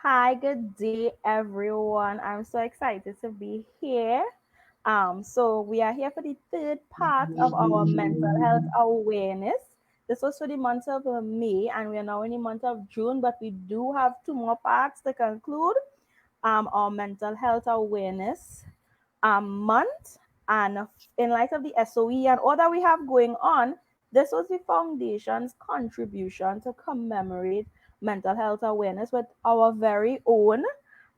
Hi, good day, everyone. I'm so excited to be here. So we are here for the third part of our mental health awareness. This was for the month of May, and we are now in the month of June, but we do have two more parts to conclude our mental health awareness month. And in light of the SOE and all that we have going on, this was the foundation's contribution to commemorate mental health awareness with our very own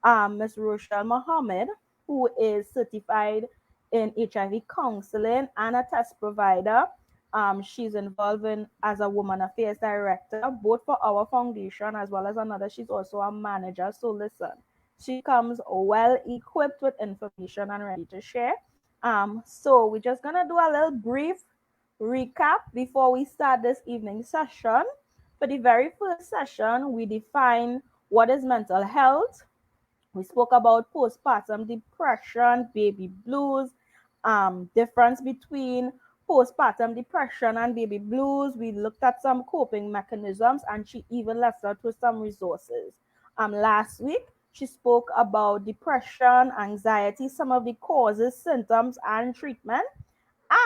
Ms. Rochelle Mohammed, who is certified in HIV counseling and a test provider. She's involved in as a woman affairs director, both for our foundation as well as another. She's also a manager. So listen, she comes well equipped with information and ready to share. So we're just gonna do a little brief recap before we start this evening session. For the very first session, we define what is mental health. We spoke about postpartum depression, baby blues, difference between postpartum depression and baby blues. We looked at some coping mechanisms, and she even left out with some resources. Last week, she spoke about depression, anxiety, some of the causes, symptoms, and treatment.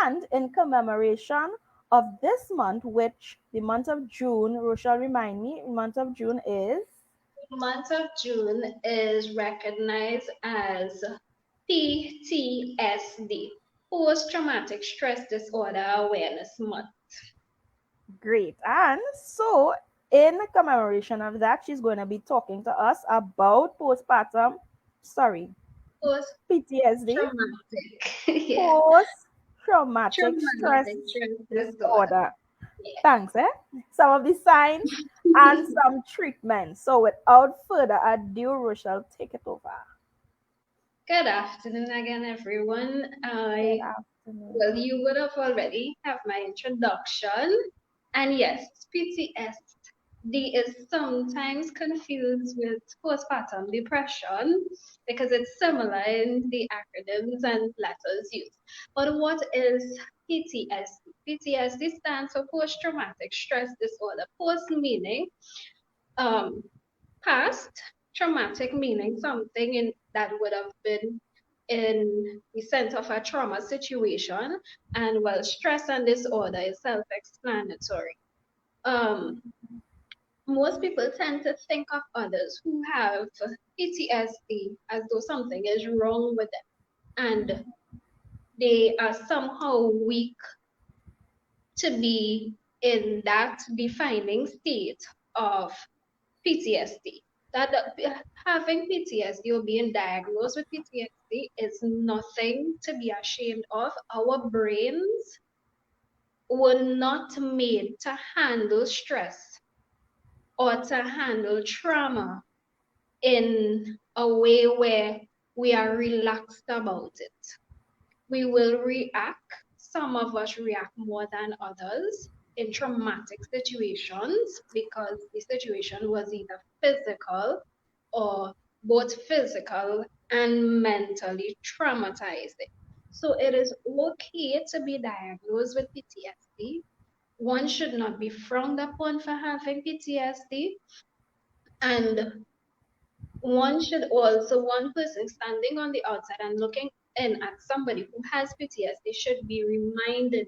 And in commemoration of this month, which the month of June, Rochelle, remind me, the month of June is The month of June is recognized as PTSD, Post Traumatic Stress Disorder Awareness Month. great. And so, in commemoration of that, she's going to be talking to us about sorry, Post PTSD, traumatic, yeah, post traumatic stress traumatic stress disorder. disorder. Yeah. Thanks, eh? Some of the signs and some treatment. So, without further ado, Rochelle, take it over. Good afternoon again, everyone. Good Well, afternoon. you would have already have my introduction. And yes, PTSD is sometimes confused with postpartum depression because it's similar in the acronyms and letters used. But what is PTSD? PTSD stands for post traumatic stress disorder. Post meaning um, past, traumatic meaning something in that would have been in the sense of a trauma situation, and well, stress and disorder is self-explanatory. Um, Most people tend to think of others who have PTSD as though something is wrong with them, and they are somehow weak to be in that defining state of PTSD. Having PTSD or being diagnosed with PTSD is nothing to be ashamed of. Our brains were not made to handle stress or to handle trauma in a way where we are relaxed about it. We will react. Some of us react more than others in traumatic situations because the situation was either physical or both physical and mentally traumatizing. So it is okay to be diagnosed with PTSD. One should not be frowned upon for having PTSD. And one person standing on the outside and looking in at somebody who has PTSD should be reminded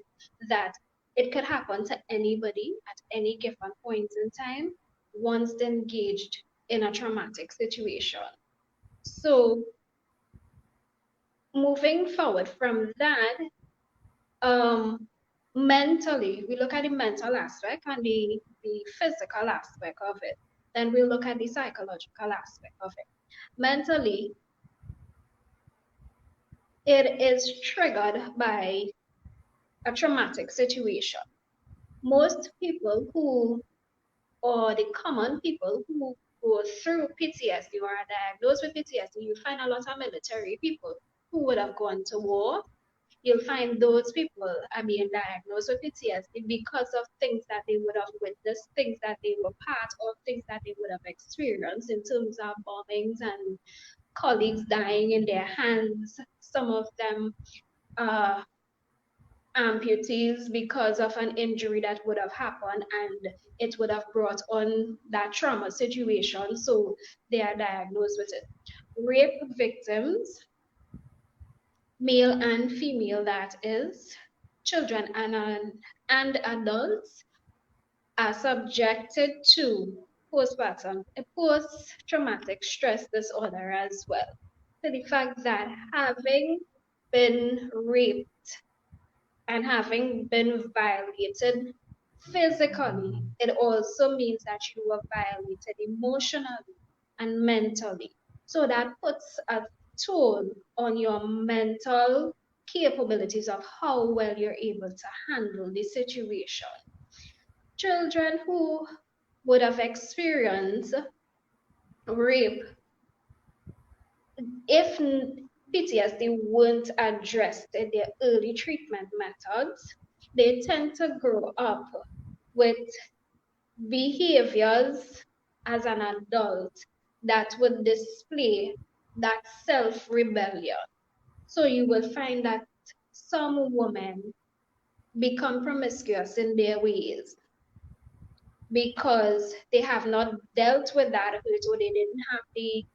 that it could happen to anybody at any given point in time once engaged in a traumatic situation. So, moving forward from that, um, mentally, we look at the mental aspect and the physical aspect of it. Then we look at the psychological aspect of it. Mentally, it is triggered by a traumatic situation. Most people who, or the common people who go through PTSD or are diagnosed with PTSD, you find a lot of military people who would have gone to war. You'll find those people are being diagnosed with PTSD because of things that they would have witnessed, things that they were part of, things that they would have experienced in terms of bombings and colleagues dying in their hands. Some of them uh, amputees because of an injury that would have happened and it would have brought on that trauma situation. So they are diagnosed with it. Rape victims, male and female, that is, children and adults, are subjected to postpartum, a post-traumatic stress disorder as well. So the fact that having been raped and having been violated physically, it also means that you were violated emotionally and mentally. So that puts a toll on your mental capabilities of how well you're able to handle the situation. Children who would have experienced rape if PTSD weren't addressed in their early treatment methods, they tend to grow up with behaviors as an adult that would display that self rebellion. So you will find that some women become promiscuous in their ways because they have not dealt with that hurt, or they didn't have the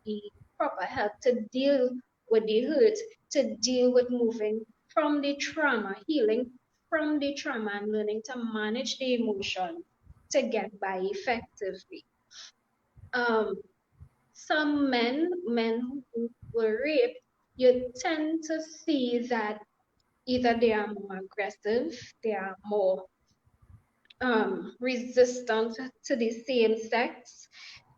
proper help to deal with the hurt, to deal with moving from the trauma, healing from the trauma, and learning to manage the emotion to get by effectively. Um, some men who were raped, you tend to see that either they are more aggressive, they are more resistant to the same sex,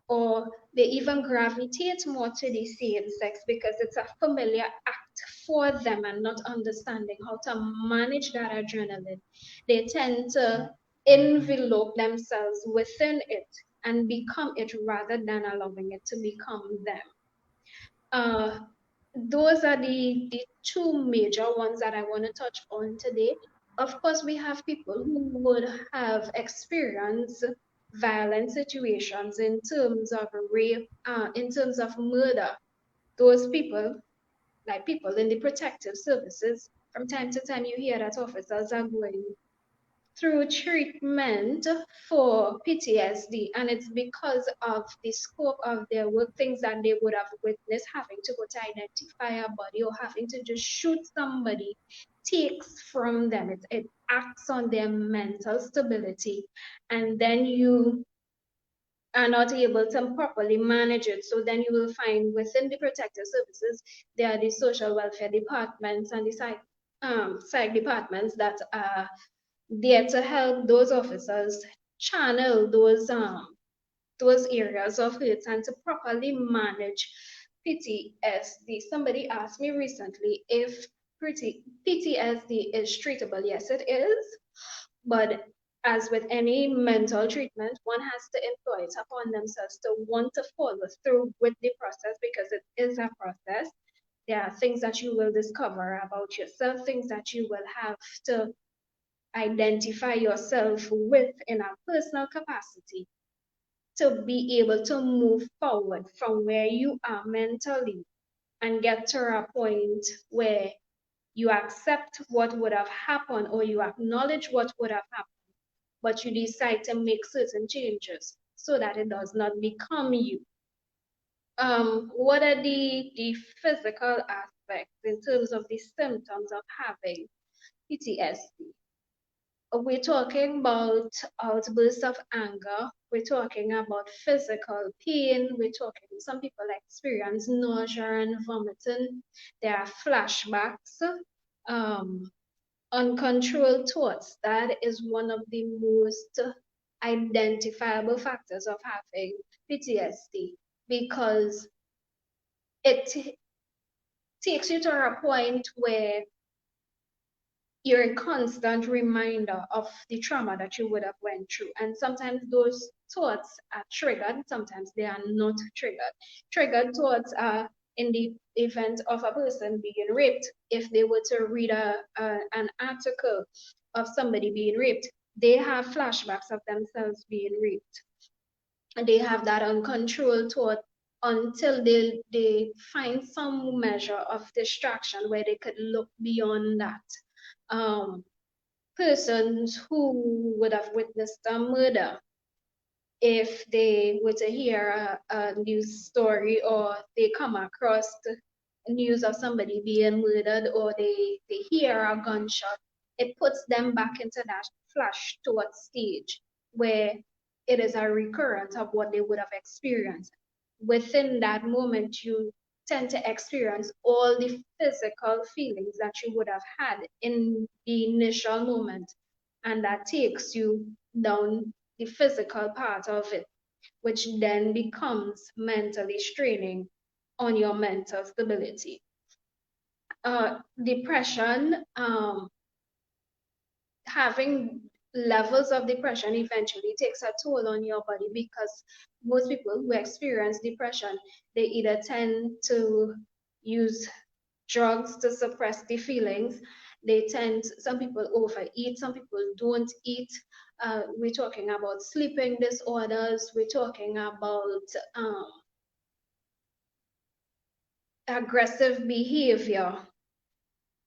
or they even gravitate more to the same sex because it's a familiar act for them and not understanding how to manage that adrenaline. They tend to envelope themselves within it and become it rather than allowing it to become them. Uh, those are the two major ones that I want to touch on today. Of course, we have people who would have experienced violent situations in terms of rape, in terms of murder. Those people, like people in the protective services, from time to time you hear that officers are going through treatment for PTSD, and it's because of the scope of their work, things that they would have witnessed, having to go to identify a body or having to just shoot somebody takes from them. It acts on their mental stability, and then you are not able to properly manage it. So then you will find within the protective services, there are the social welfare departments and the psych departments that are there to help those officers channel those areas of hurt and to properly manage PTSD. Somebody asked me recently if PTSD is treatable. Yes, it is, but as with any mental treatment, one has to employ it upon themselves to want to follow through with the process because it is a process. There are things that you will discover about yourself, things that you will have to identify yourself with in a personal capacity to be able to move forward from where you are mentally and get to a point where you accept what would have happened or you acknowledge what would have happened, but you decide to make certain changes so that it does not become you. What are the physical aspects in terms of the symptoms of having PTSD? We're talking about outbursts of anger. We're talking about physical pain. We're talking, some people experience nausea and vomiting. There are flashbacks, um, uncontrolled thoughts. That is one of the most identifiable factors of having PTSD because it takes you to a point where you're a constant reminder of the trauma that you would have went through, and sometimes those thoughts are triggered, sometimes they are not triggered. Triggered thoughts are in the event of a person being raped. If they were to read an article of somebody being raped, they have flashbacks of themselves being raped, and they have that uncontrolled thought until they find some measure of distraction where they could look beyond that. persons who would have witnessed a murder, if they were to hear a news story, or they come across the news of somebody being murdered, or they hear a gunshot, it puts them back into that flash towards stage where it is a recurrence of what they would have experienced. Within that moment, you tend to experience all the physical feelings that you would have had in the initial moment, and that takes you down the physical part of it, which then becomes mentally straining on your mental stability. Depression, having levels of depression eventually takes a toll on your body, because most people who experience depression, they either tend to use drugs to suppress the feelings. Some people overeat, some people don't eat. We're talking about sleeping disorders, we're talking about aggressive behavior,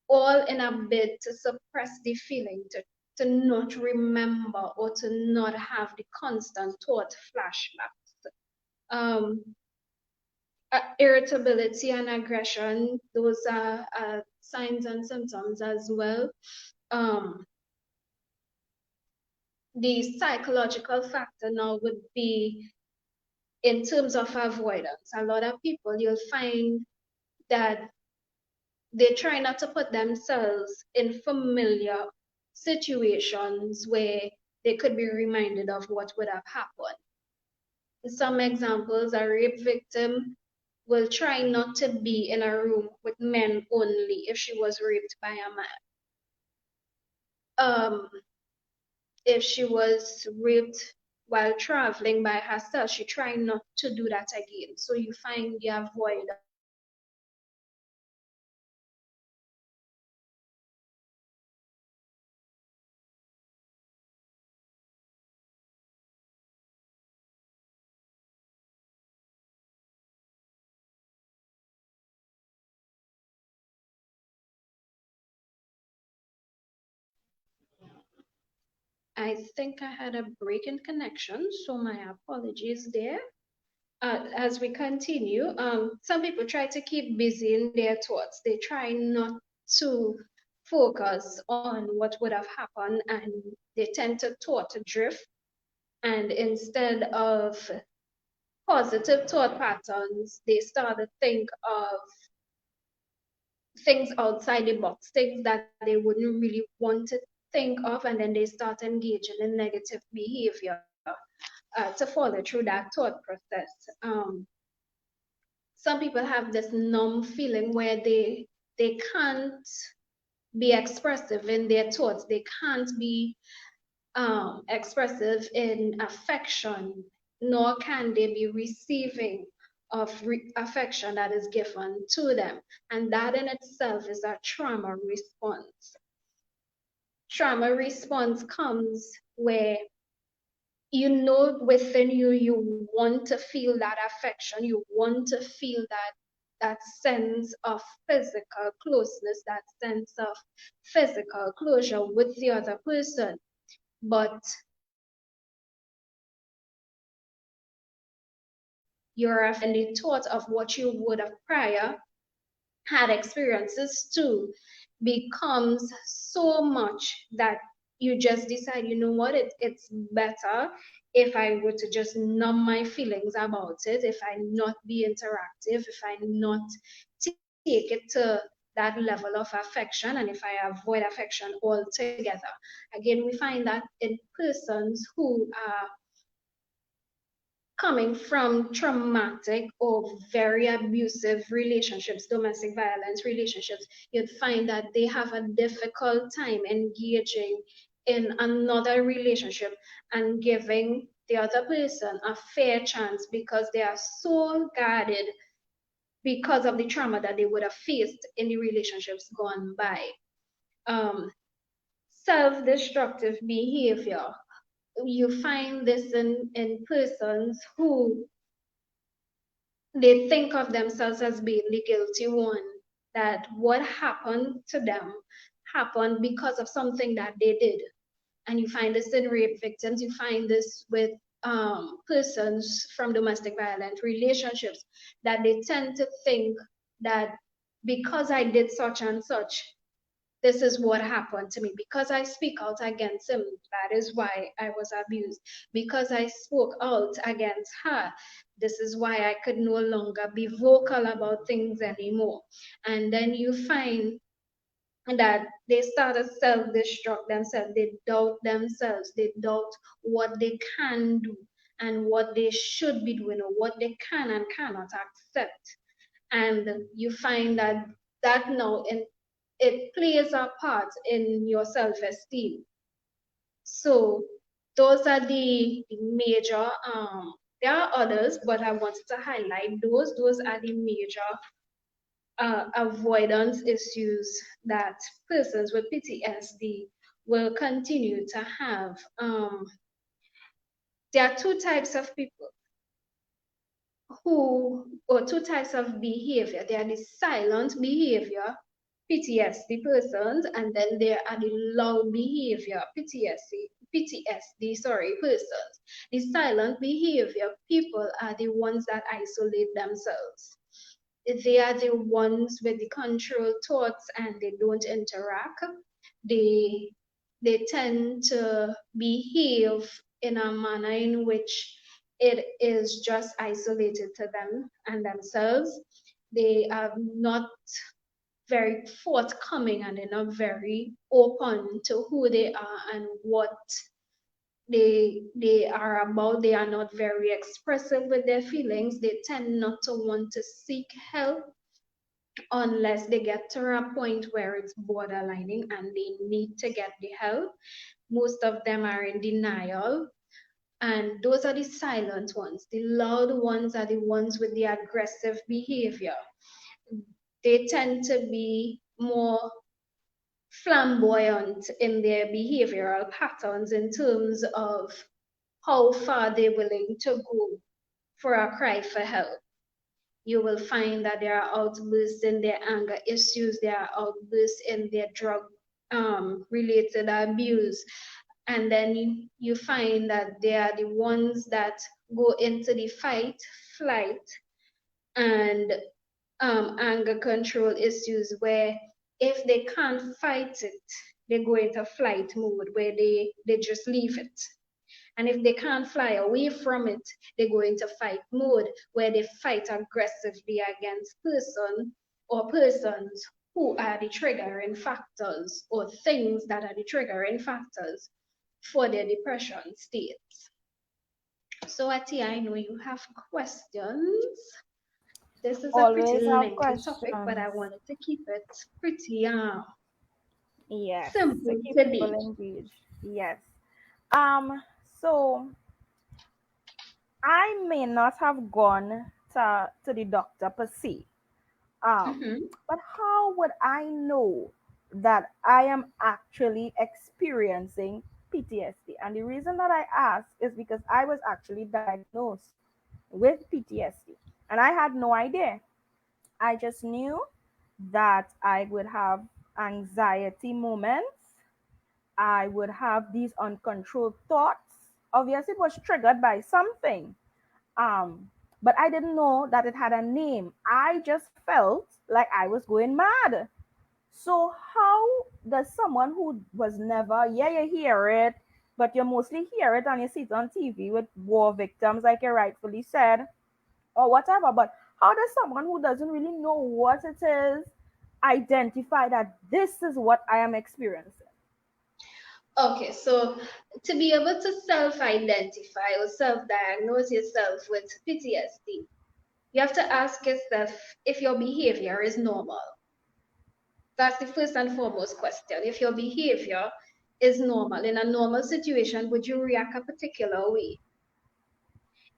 all in a bid to suppress the feeling, to not remember or to not have the constant thought flashbacks. Irritability and aggression, those are signs and symptoms as well. The psychological factor now would be in terms of avoidance. A lot of people, you'll find that they try not to put themselves in familiar situations where they could be reminded of what would have happened. Some examples, a rape victim will try not to be in a room with men only if she was raped by a man. If she was raped while traveling by herself, she tried not to do that again. So you find the avoidance I think I had a break in connection, so my apologies there. As we continue, some people try to keep busy in their thoughts. They try not to focus on what would have happened, and they tend to thought drift. And instead of positive thought patterns, they start to think of things outside the box, things that they wouldn't really want to think of, and then they start engaging in negative behavior to follow through that thought process. Some people have this numb feeling where they can't be expressive in their thoughts. They can't be expressive in affection, nor can they be receiving of affection that is given to them. And that in itself is a trauma response. Trauma response comes where you know within you, you want to feel that affection, you want to feel that sense of physical closeness, that sense of physical closure with the other person. But your and the thought of what you would have prior had experiences too becomes so much that you just decide, you know what, it's better if I were to just numb my feelings about it, if I not be interactive, if I not take it to that level of affection, and if I avoid affection altogether. Again, we find that in persons who are coming from traumatic or very abusive relationships, domestic violence relationships, you'd find that they have a difficult time engaging in another relationship and giving the other person a fair chance, because they are so guarded because of the trauma that they would have faced in the relationships gone by. Self-destructive behavior, you find this in persons who they think of themselves as being the guilty one, that what happened to them happened because of something that they did. And you find this in rape victims, you find this with persons from domestic violent relationships, that they tend to think that because I did such and such, this is what happened to me. Because I speak out against him, that is why I was abused. Because I spoke out against her, this is why I could no longer be vocal about things anymore. And then you find that they start to self-destruct themselves. They doubt themselves. They doubt what they can do and what they should be doing, or what they can and cannot accept. And you find that now it plays a part in your self-esteem. So those are the major, there are others, but I wanted to highlight those. Those are the major avoidance issues that persons with PTSD will continue to have. There are two types of people or two types of behavior. There are the silent behavior PTSD persons, and then there are the loud behavior PTSD persons. The silent behavior people are the ones that isolate themselves. They are the ones with the control thoughts, and they don't interact. They tend to behave in a manner in which it is just isolated to them and themselves. They are not very forthcoming, and they're not very open to who they are and what they are about. They are not very expressive with their feelings. They tend not to want to seek help unless they get to a point where it's borderlining and they need to get the help. Most of them are in denial. And those are the silent ones. The loud ones are the ones with the aggressive behavior. They tend to be more flamboyant in their behavioral patterns in terms of how far they're willing to go for a cry for help. You will find that there are outbursts in their anger issues, there are outbursts in their drug related abuse. And then you find that they are the ones that go into the fight, flight, and anger control issues, where if they can't fight it, they go into flight mode where they just leave it. And if they can't fly away from it, they go into fight mode where they fight aggressively against person or persons who are the triggering factors, or things that are the triggering factors for their depression states. So Ati, I know you have questions. This is a pretty Always have lengthy topic, but I questions. wanted to keep it pretty Yes, to simple keep people today. engaged. Yes. So I may not have gone to the doctor per se. Mm-hmm. But how would I know that I am actually experiencing PTSD? And the reason that I ask is because I was actually diagnosed with PTSD and I had no idea. I just knew that I would have anxiety moments. I would have these uncontrolled thoughts. Obviously, it was triggered by something. Um, but I didn't know that it had a name. I just felt like I was going mad. So how does someone who was never, yeah, you hear it, but you mostly hear it and you see it on TV with war victims, like you rightfully said, or whatever, but how does someone who doesn't really know what it is identify that this is what I am experiencing? Okay, so to be able to self-identify or self-diagnose yourself with PTSD, you have to ask yourself if your behavior is normal. That's the first and foremost question. If your behavior is normal, in a normal situation, would you react a particular way?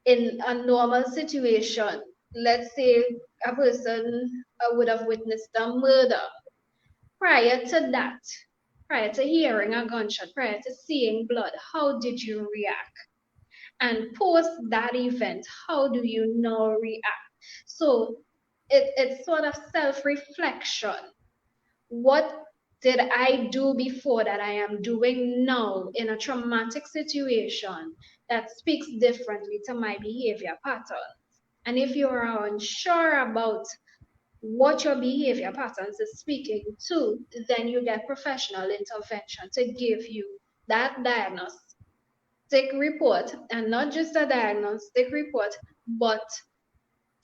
In a normal situation, let's say a person would have witnessed a murder. Prior to that, prior to hearing a gunshot, prior to seeing blood, how did you react? And post that event, how do you now react? So it's sort of self-reflection. What did I do before that I am doing now in a traumatic situation that speaks differently to my behavior pattern? And if you are unsure about what your behavior patterns is speaking to, then you get professional intervention to give you that diagnostic report, and not just a diagnostic report, but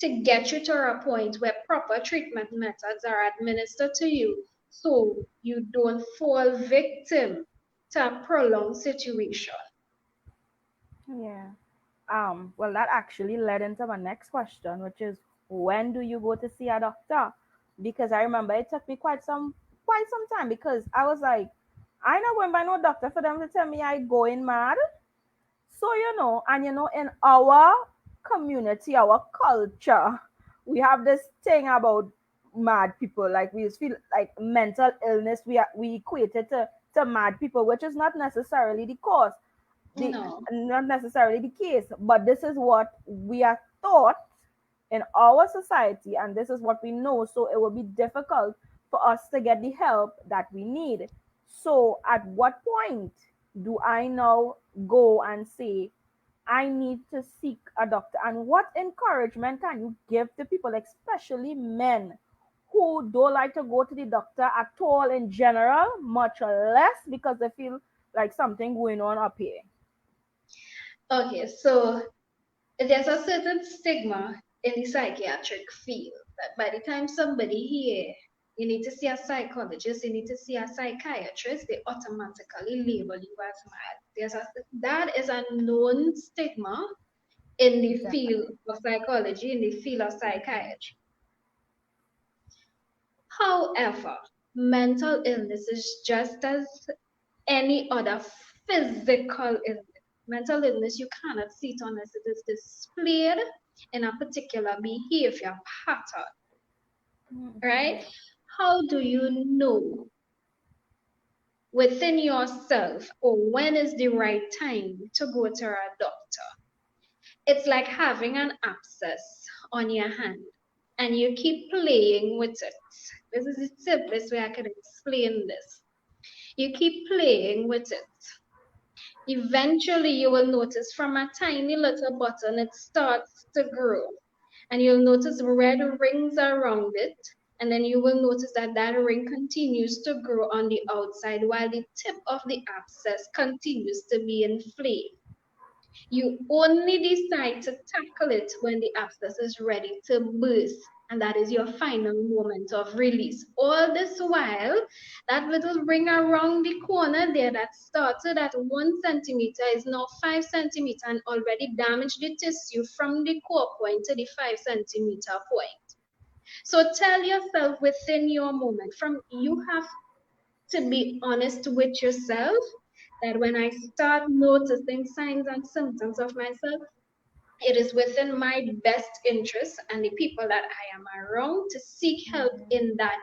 to get you to a point where proper treatment methods are administered to you so you don't fall victim to a prolonged situation. Yeah. Well, that actually led into my next question, which is when do you go to see a doctor? Because I remember it took me quite some time because I was like, I not going by no doctor for them to tell me I going mad. So and in our community, our culture, we have this thing about mad people. Like we just feel like mental illness we equate it to mad people, which is not necessarily the cause, the No. not necessarily the case, but this is what we are taught in our society, and this is what we know. So it will be difficult for us to get the help that we need. So at what point do I now go and say I need to seek a doctor? And what encouragement can you give to people, especially men, who don't like to go to the doctor at all in general, much less because they feel like something going on up here? Okay, so there's a certain stigma in the psychiatric field that by the time somebody here, you need to see a psychologist, you need to see a psychiatrist, they automatically label you as mad. That is a known stigma in the Definitely. field of psychology, in the field of psychiatry. However, mental illness is just as any other physical illness. Mental illness, you cannot see it unless it is displayed in a particular behavior pattern, right? How do you know within yourself or when is the right time to go to a doctor? It's like having an abscess on your hand and you keep playing with it. This is the simplest way I can explain this. You keep playing with it. Eventually, you will notice from a tiny little button, it starts to grow. And you'll notice red rings around it. And then you will notice that that ring continues to grow on the outside while the tip of the abscess continues to be inflamed. You only decide to tackle it when the abscess is ready to burst. And that is your final moment of release. All this while, that little ring around the corner there that started at 1 centimeter is now 5 centimeter and already damaged the tissue from the core point to the 5 centimeter point. So tell yourself within your moment, from you have to be honest with yourself that when I start noticing signs and symptoms of myself, it is within my best interest and the people that I am around to seek help in that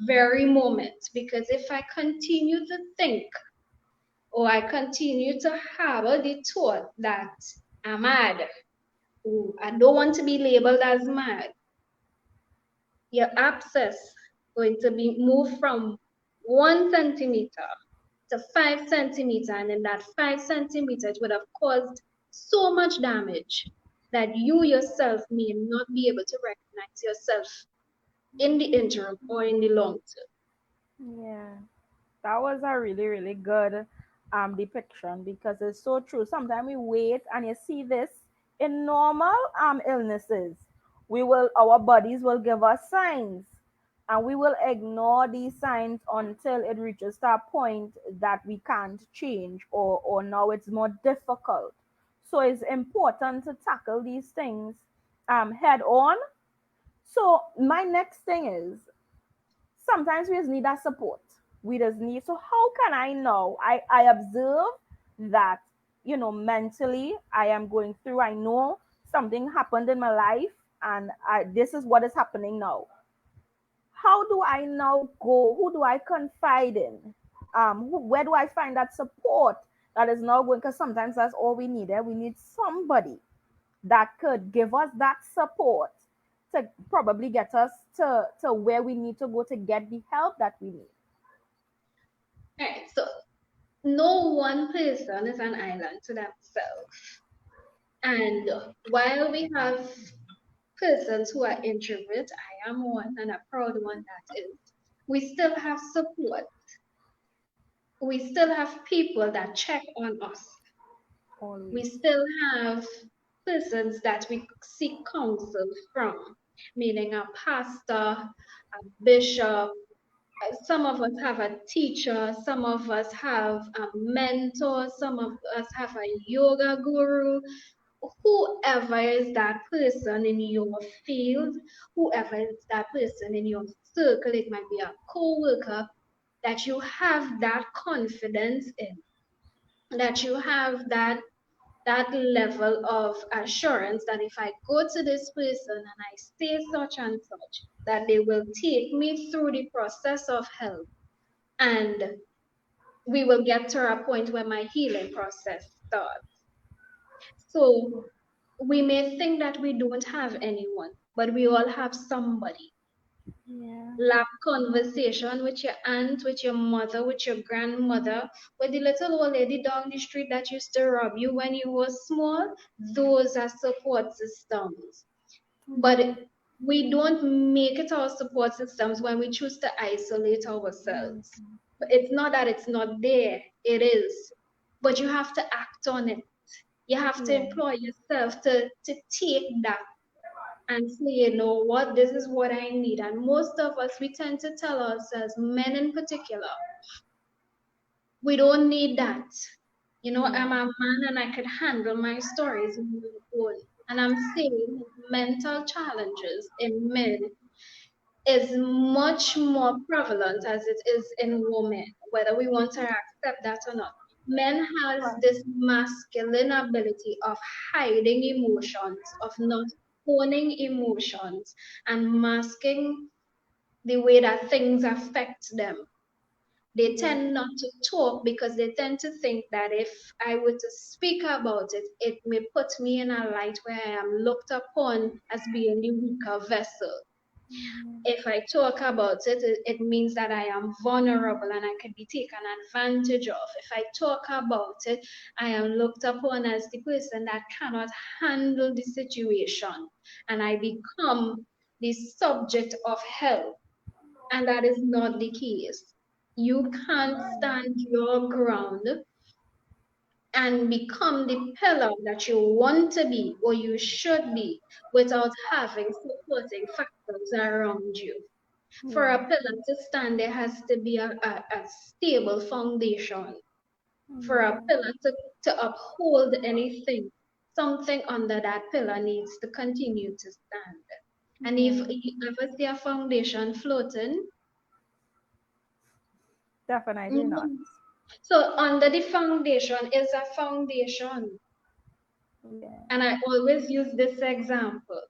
very moment. Because if I continue to think or I continue to harbor the thought that I'm mad, ooh, I don't want to be labeled as mad, your abscess going to be moved from 1 centimeter to 5 centimeter, and in that 5 centimeter, it would have caused so much damage that you yourself may not be able to recognize yourself in the interim or in the long term. Yeah, that was a really, really good depiction because it's so true. Sometimes we wait and you see this in normal illnesses. Our bodies will give us signs and we will ignore these signs until it reaches that point that we can't change, or now it's more difficult. So it's important to tackle these things head on. So my next thing is, sometimes we just need that support. We just need, so how can I know? I observe that, mentally I am going through, I know something happened in my life, and this is what is happening now. How do I now go? Who do I confide in? Where do I find that support that is now going? Because sometimes that's all we need. We need somebody that could give us that support to probably get us to where we need to go to get the help that we need. All right, so no one person is an island to themselves. And while we have persons who are introvert, I am one and a proud one that is, we still have support. We still have people that check on us. We Always. still have persons that we seek counsel from, meaning a pastor, a bishop. Some of us have a teacher, some of us have a mentor, some of us have a yoga guru. Whoever is that person in your field, whoever is that person in your circle, it might be a co-worker, that you have that confidence in, that you have that level of assurance that if I go to this person and I say such and such, that they will take me through the process of help, and we will get to a point where my healing process starts. So we may think that we don't have anyone, but we all have somebody. Yeah. Lab conversation with your aunt, with your mother, with your grandmother, with the little old lady down the street that used to rob you when you were small. Those are support systems. Yeah. But we don't make it our support systems when we choose to isolate Mm. ourselves. But it's not that it's not there, it is. But you have to act on it. You have to Yeah. employ yourself to take that and say, you know what, this is what I need. And most of us, we tend to tell ourselves, men in particular, we don't need that. You know, Yeah. I'm a man and I could handle my stories on my own. And I'm saying mental challenges in men is much more prevalent as it is in women, whether we want to accept that or not. Men has Right. this masculine ability of hiding emotions, of not owning emotions, and masking the way that things affect them. They Yeah. tend not to talk because they tend to think that if I were to speak about it, it may put me in a light where I am looked upon as being the weaker vessel. Mhm. If I talk about it, it means that I am vulnerable and I can be taken advantage of. If I talk about it, I am looked upon as the person that cannot handle the situation and I become the subject of help. And that is not the case. You can't stand your ground and become the pillar that you want to be or you should be without having supporting factors around you. For Yeah. a pillar to stand, there has to be a stable foundation. For a Yeah. pillar to uphold anything, something under that pillar needs to continue to stand. And if Yeah. you ever see a foundation floating, Definitely not. mhm. So under the foundation is a foundation. Yeah. And I always use this example.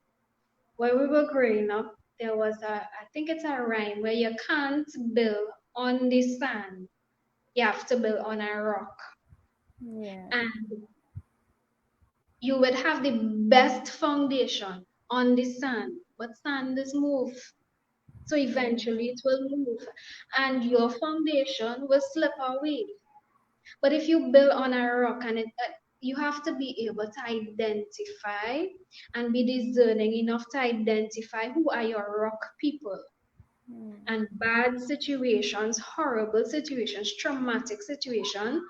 When we were growing up, there was I think it's a rhyme where you can't build on the sand, you have to build on a rock. Yeah. And you would have the best foundation on the sand, but sand is move. So Yeah. eventually it will move and your foundation will slip away. But if you build on a rock and you have to be able to identify and be discerning enough to identify who are your rock people. Mm. And bad situations, horrible situations, traumatic situations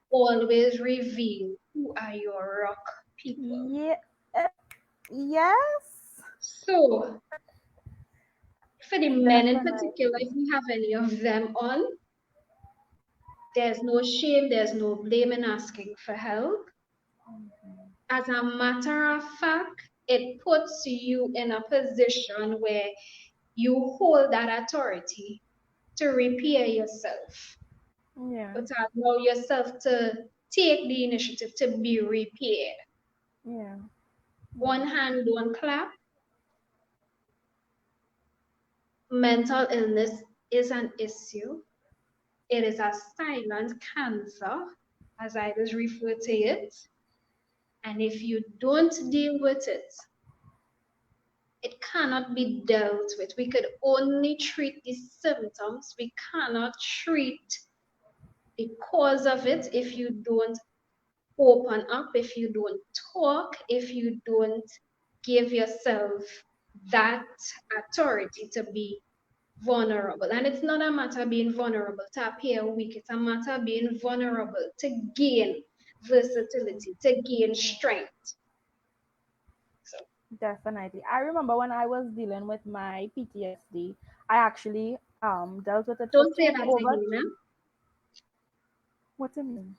always reveal who are your rock people. Yeah. Yes. So, for the men in particular, Definitely. if we have any of them on, there's no shame, there's no blame in asking for help. As a matter of fact, it puts you in a position where you hold that authority to repair yourself, Yeah. or to allow yourself to take the initiative to be repaired. Yeah. One Yeah. hand, one clap. Mental illness is an issue. It is a silent cancer, as I just refer to it. And if you don't deal with it, it cannot be dealt with. We could only treat the symptoms. We cannot treat the cause of it if you don't open up, if you don't talk, if you don't give yourself that authority to be vulnerable. And it's not a matter of being vulnerable to appear weak, it's a matter of being vulnerable to gain versatility, to gain strength. So Definitely. I remember when I was dealing with my PTSD, I actually dealt with it for don't say that over. again. Huh? What do you mean?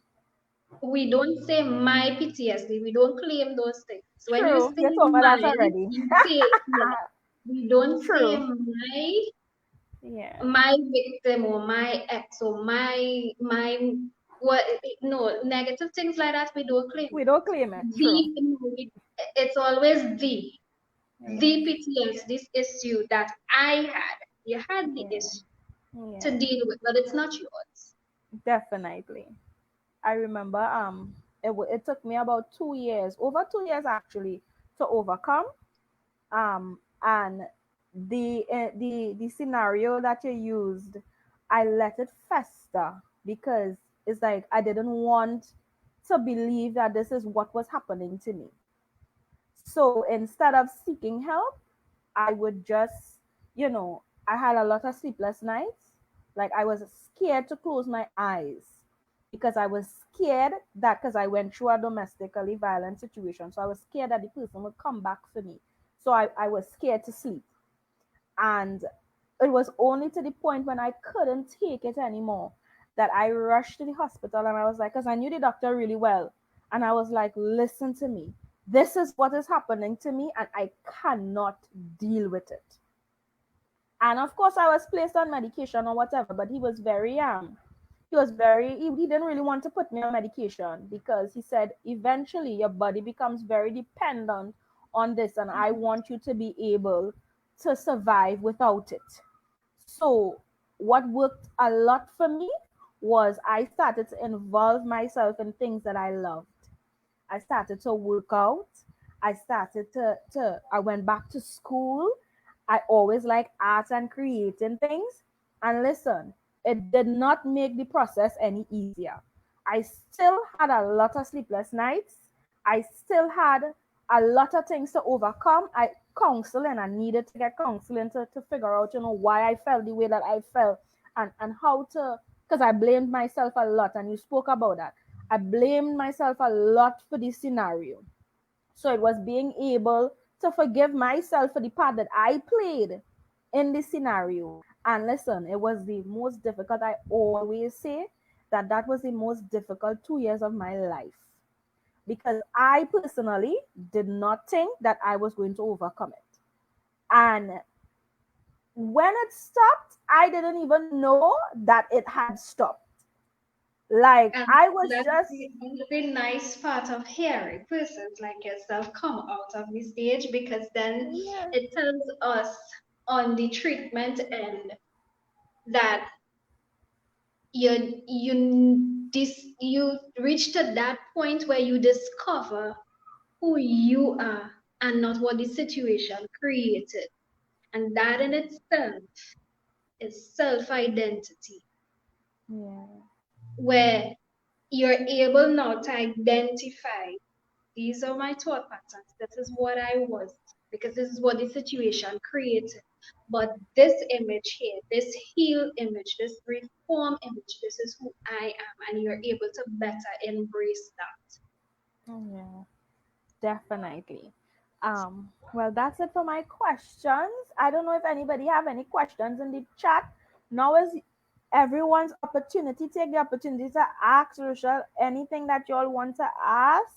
We don't say my PTSD. We don't claim those things. When you True. say You told me that mine, already. you say yeah. We don't say True. my Yeah. victim or my ex or my what no negative things like that we don't claim. We don't claim it. True. The it's always the Yes. PTSD, this issue that I had. You had the Yeah. issue to Yeah. deal with, but it's not yours. Definitely. I remember it took me about 2 years, over 2 years actually, to overcome. And the scenario that you used, I let it fester because it's like I didn't want to believe that this is what was happening to me. So instead of seeking help, I would just, I had a lot of sleepless nights. Like I was scared to close my eyes because I was scared that because I went through a domestically violent situation. So I was scared that the person would come back for me. So I was scared to sleep. And it was only to the point when I couldn't take it anymore that I rushed to the hospital and I was like, because I knew the doctor really well. And I was like, listen to me. This is what is happening to me, and I cannot deal with it. And of course, I was placed on medication or whatever, but he didn't really want to put me on medication because he said eventually your body becomes very dependent on this, and I want you to be able to survive without it. So what worked a lot for me was I started to involve myself in things that I loved. I started to work out. I went back to school. I always like art and creating things. And listen, it did not make the process any easier. I still had a lot of sleepless nights. I still had a lot of things to overcome. I needed to get counseling to figure out, why I felt the way that I felt, and how to, because I blamed myself a lot. And you spoke about that. I blamed myself a lot for this scenario. So it was being able to forgive myself for the part that I played in this scenario. And listen, it was the most difficult. I always say that was the most difficult 2 years of my life because I personally did not think that I was going to overcome it. And when it stopped, I didn't even know that it had stopped. Like And I was that's just, the nice part of hearing persons like yourself come out of the stage because then yeah, it tells us on the treatment end that you reach to that point where you discover who you are and not what the situation created. And that in itself is self-identity, yeah, where you're able now to identify these are my thought patterns. This is what I was, because this is what the situation created. But this image here, this healed image, this reform image, this is who I am. And you're able to better embrace that. yeah. Definitely. Well, that's it for my questions. I don't know if anybody have any questions in the chat. Now is everyone's opportunity. Take the opportunity to ask Rochelle anything that y'all want to ask.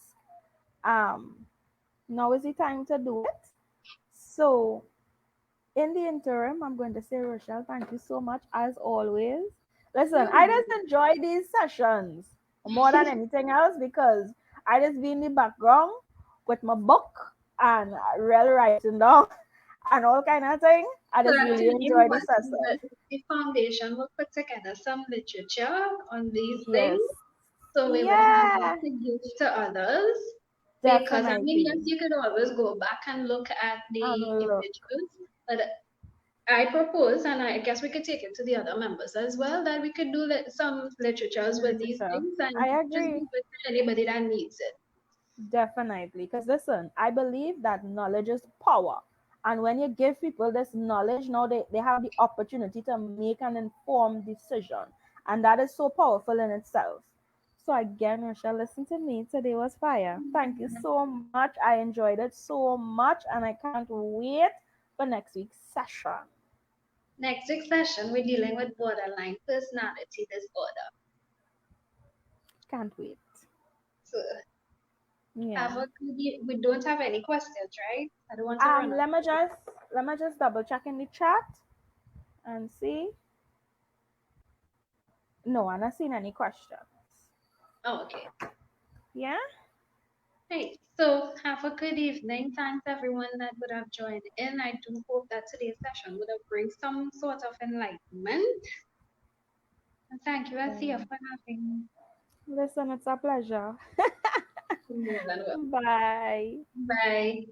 Um, Now is the time to do it. So, in the interim, I'm going to say, Rochelle, thank you so much as always. Listen, I Hmm. just enjoy these sessions more than anything else because I just be in the background with my book and real writing down and all kind of thing. I So just really actually, enjoy the what session. the foundation will put together some literature on these things. Yes. So we would have that Yeah, to give to others. Because I mean, yes, definitely. you could always go back and look at the And look. images, but I propose, and I guess we could take it to the other members as well, that we could do some literatures with these Literature. things and I just agree. give it to anybody that needs it. Definitely. Because listen, I believe that knowledge is power. And when you give people this knowledge, now they have the opportunity to make an informed decision. And that is so powerful in itself. So again, Rochelle, listen to me. Today was fire. Thank you so much. I enjoyed it so much. And I can't wait for next week's session. Next week's session, we're dealing with borderline personality disorder. Can't wait. So have Yeah. a good we don't have any questions, right? I don't want to run out. Let me just double check in the chat and see. No, I'm not seeing any questions. Oh, okay. Yeah. Hey, so have a good evening. Thanks everyone that would have joined in. I do hope that today's session would have bring some sort of enlightenment. And thank you, Asia, Yeah. for having Listen, it's a pleasure. me. Bye. Bye.